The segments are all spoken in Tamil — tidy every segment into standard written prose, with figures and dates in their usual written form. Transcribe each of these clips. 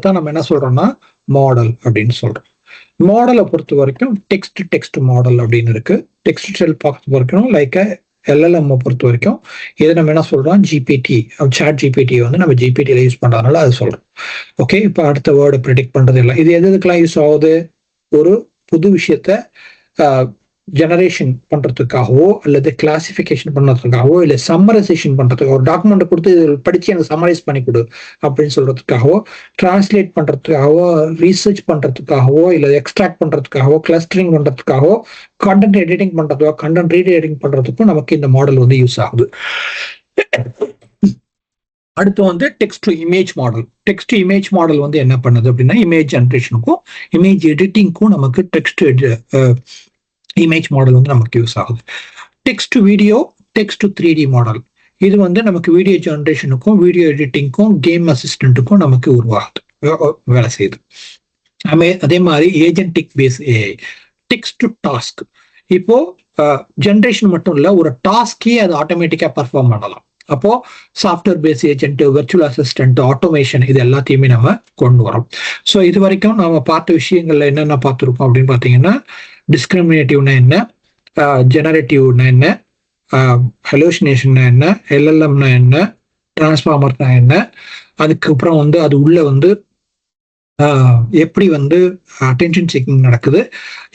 அதைத்தான் நம்ம என்ன சொல்றோம்னா மாடல் அப்படின்னு சொல்றோம். மாடலை பொறுத்த வரைக்கும் டெக்ஸ்ட் மாடல் அப்படின்னு இருக்கு. டெக்ஸ்ட் செல் பொறுத்த வரைக்கும் லைக் எல்எல்எம் பொறுத்த வரைக்கும் இதை நம்ம என்ன சொல்றோம், ஜிபிடி, சாட் ஜிபிடி வந்து நம்ம ஜிபிடியில யூஸ் பண்றதுனால அது சொல்றோம். ஓகே, இப்போ அடுத்த வேர்டு ப்ரிடிக்ட் பண்றது இல்லை. இது எதுக்கெல்லாம் யூஸ் ஆகுது? ஒரு புது விஷயத்த ஜெனரேஷன் பண்றதுக்காகவோ அல்லது கிளாசிபிகேஷன் பண்றதுக்காகவோ இல்ல சம்மரைசேஷன் பண்றதுக்காக, ஒரு டாக்குமெண்ட் கொடுத்து படிச்சு எனக்கு சம்மரைஸ் பண்ணி கொடு அப்படின்னு சொல்றதுக்காகவோ, டிரான்ஸ்லேட் பண்றதுக்காகவோ, ரீசர்ச் பண்றதுக்காகவோ இல்ல எக்ஸ்ட்ராக்ட் பண்றதுக்காகவோ, கிளஸ்டரிங் பண்றதுக்காகவோ, கண்டென்ட் எடிட்டிங் பண்றதுக்கோ, கண்டென்ட் ரீஎடிட்டிங் பண்றதுக்கும் நமக்கு இந்த மாடல் வந்து யூஸ் ஆகுது. அடுத்து வந்து text to image model. Text to image model வந்து என்ன பண்ணுது அப்படின்னா, இமேஜ் ஜெனரேஷனுக்கும் இமேஜ் எடிட்டிங்க்கும் நமக்கு டெக்ஸ்ட் இமேஜ் மாடல் வந்து நமக்கு யூஸ் ஆகுது. Text to video, text to 3D model. இது வந்து நமக்கு வீடியோ ஜெனரேஷனுக்கும் வீடியோ எடிட்டிங்க்கும் கேம் அசிஸ்டன்ட்டுக்கும் நமக்கு உருவாகுது, வேலை செய்யுது. அதே மாதிரி agentic based AI. Text to task. இப்போ ஜெனரேஷன் மட்டும் இல்ல, ஒரு டாஸ்கே அது ஆட்டோமேட்டிக்கா பர்ஃபார்ம் பண்ணலாம். அப்போ software based agent, virtual assistant, automation இது எல்லாத்தையுமே நம்ம கொண்டு வரோம். ஸோ இது வரைக்கும் நம்ம பார்த்த விஷயங்கள்ல என்னென்ன பார்த்துருக்கோம் அப்படின்னு பார்த்தீங்கன்னா, டிஸ்கிரிமினேட்டிவ்னா என்ன, ஜெனரேட்டிவ்னா என்ன, ஹலோசினேஷன்னா என்ன, எல்எல்எம்னா என்ன, டிரான்ஸ்ஃபார்மர்னா என்ன, அதுக்கப்புறம் வந்து அது உள்ள வந்து எப்படி வந்து அட்டென்ஷன் சீக்கிங் நடக்குது,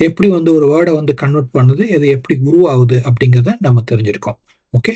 எப்படி வந்து ஒரு வேர்டை வந்து கன்வெர்ட் பண்ணுது, அது எப்படி உருவாகுது அப்படிங்கிறத நம்ம தெரிஞ்சிருக்கோம். ஓகே.